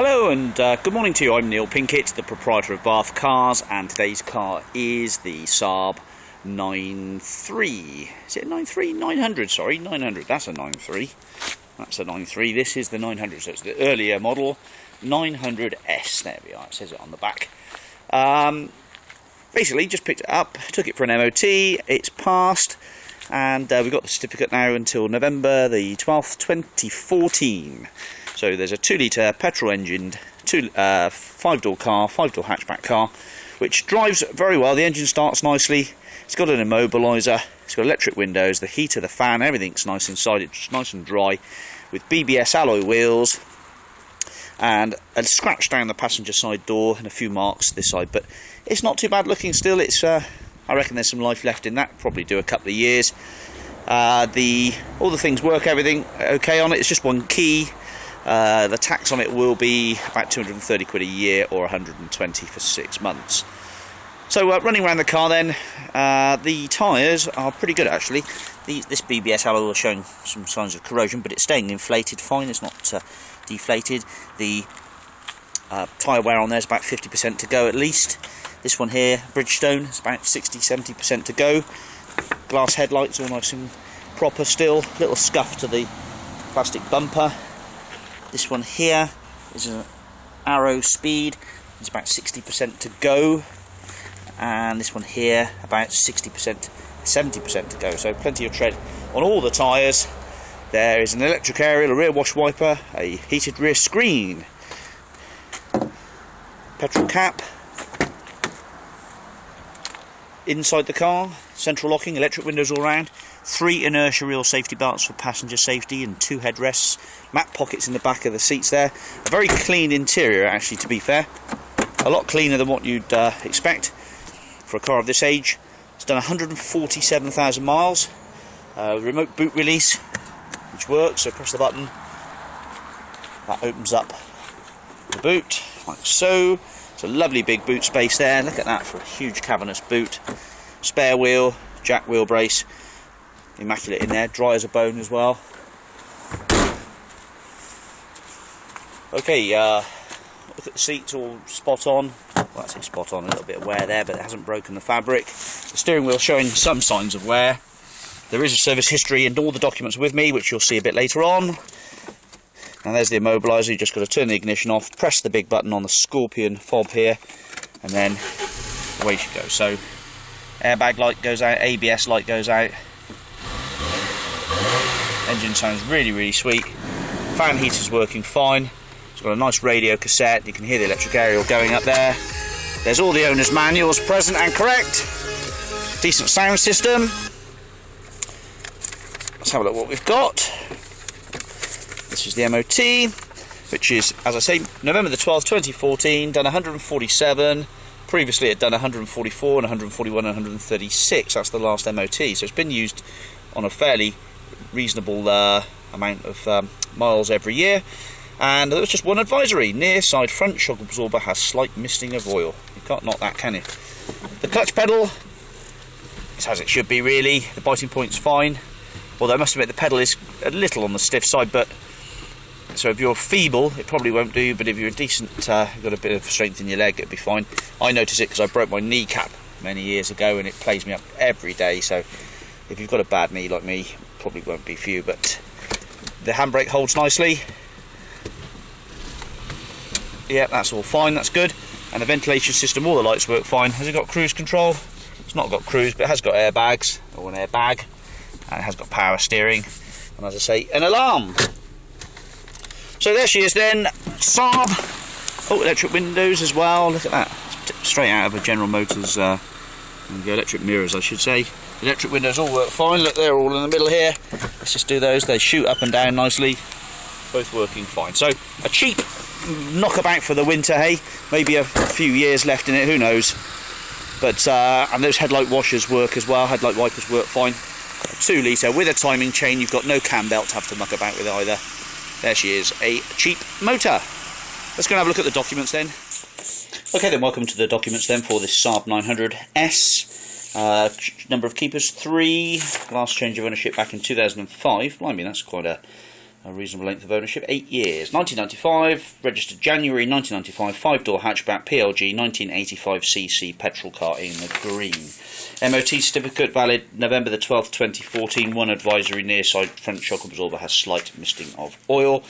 Hello and good morning to you. I'm Neil Pinkett, the proprietor of Bath Cars, and today's car is the Saab 93. Is it 93? 900, sorry, 900. That's a 93. That's a 93. This is the 900, so it's the earlier model 900S. There we are, it says it on the back. Basically, just picked it up, took it for an MOT, it's passed, and we've got the certificate now until November the 12th, 2014. So there's a 2-litre petrol-engined 5-door car, 5-door hatchback car, which drives very well. The engine starts nicely. It's got an immobiliser. It's got electric windows, the heater, the fan, everything's nice inside. It's nice and dry, with BBS alloy wheels, and a scratch down the passenger side door and a few marks this side. But it's not too bad looking still. It's I reckon there's some life left in that. Probably do a couple of years. All the things work, everything okay on it. It's just one key. The tax on it will be about 230 quid a year, or 120 for 6 months. So running around the car then, the tyres are pretty good actually. This BBS alloy is showing some signs of corrosion, but it's staying inflated fine, it's not deflated. The tyre wear on there is about 50% to go at least. This one here, Bridgestone, is about 60-70% to go. Glass headlights all nice and proper still. Little scuff to the plastic bumper. This one here is an Arrow Speed, it's about 60% to go, and this one here about 60%, 70% to go, so plenty of tread on all the tyres. There is an electric aerial, a rear wash wiper, a heated rear screen, petrol cap, inside the car, central locking, electric windows all round, 3 inertia reel safety belts for passenger safety and 2 headrests, map pockets in the back of the seats there. A very clean interior actually, to be fair. A lot cleaner than what you'd expect for a car of this age. It's done 147,000 miles. Remote boot release, which works, so press the button. That opens up the boot, like so. It's a lovely big boot space there. Look at that for a huge cavernous boot. Spare wheel, jack wheel brace. Immaculate in there, dry as a bone as well. Okay, look at the seats, all spot on. Well, I say spot on, a little bit of wear there, but it hasn't broken the fabric. The steering wheel showing some signs of wear. There is a service history and all the documents with me, which you'll see a bit later on. And there's the immobiliser. You just got to turn the ignition off, press the big button on the Scorpion fob here, and then away she goes. So, airbag light goes out, ABS light goes out. Engine sounds really, really sweet. Fan heater's working fine. It's got a nice radio cassette. You can hear the electric aerial going up there. There's all the owner's manuals present and correct. Decent sound system. Let's have a look what we've got. This is the MOT, which is, as I say, November the 12th, 2014, done 147. Previously it had done 144 and 141 and 136. That's the last MOT. So it's been used on a fairly reasonable amount of miles every year. And there was just one advisory: near side front shock absorber has slight misting of oil. You can't knock that, can you? The clutch pedal is as it should be really. The biting point's fine, although I must admit the pedal is a little on the stiff side, but so if you're feeble it probably won't do, but if you're decent, you've got a bit of strength in your leg, it'll be fine. I notice it because I broke my kneecap many years ago and it plays me up every day, so if you've got a bad knee like me, probably won't be for you. But the handbrake holds nicely. Yeah, that's all fine, that's good. And the ventilation system, all the lights work fine. Has it got cruise control? It's not got cruise, but it has got airbags, or an airbag. And it has got power steering. And as I say, an alarm. So there she is then, Saab. Oh, electric windows as well, look at that. Straight out of a General Motors, the electric mirrors I should say. Electric windows all work fine, look, they're all in the middle here. Let's just do those, they shoot up and down nicely. Both working fine. So, a cheap knockabout for the winter, hey? Maybe a few years left in it, who knows? But, and those headlight washers work as well, headlight wipers work fine. A 2-litre with a timing chain, you've got no cam belt to have to muck about with either. There she is, a cheap motor. Let's go and have a look at the documents then. Okay then, welcome to the documents then for this Saab 900S. Number of keepers 3, last change of ownership back in 2005. Blimey, that's quite a A reasonable length of ownership, 8 years. 1995, registered January 1995, 5-door hatchback, PLG, 1985cc petrol car in the green. MOT certificate valid November the 12th, 2014. One advisory: near side front shock absorber has slight misting of oil.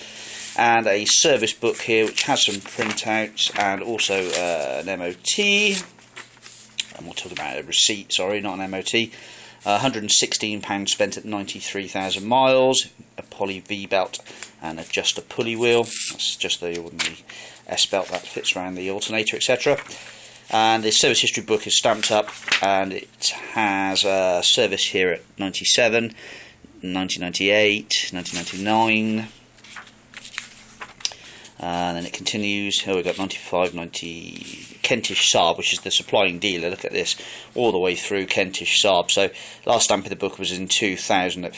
And a service book here which has some printouts and also an MOT. And we'll talk about a receipt, sorry, not an MOT. £116 spent at 93,000 miles. A poly V-belt and just a pulley wheel. That's just the ordinary S-belt that fits around the alternator, etc. And the service history book is stamped up, and it has a service here at 97, 1998, 1999. And then it continues. Here we've got 95, 90, Kentish Saab, which is the supplying dealer. Look at this, all the way through Kentish Saab. So last stamp of the book was in 2000 at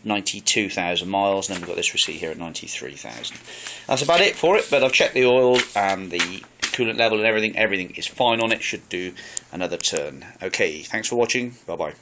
92,000 miles, and then we've got this receipt here at 93,000. That's about it for it, but I've checked the oil and the coolant level and everything is fine on it. Should do another turn. Okay, thanks for watching. Bye bye.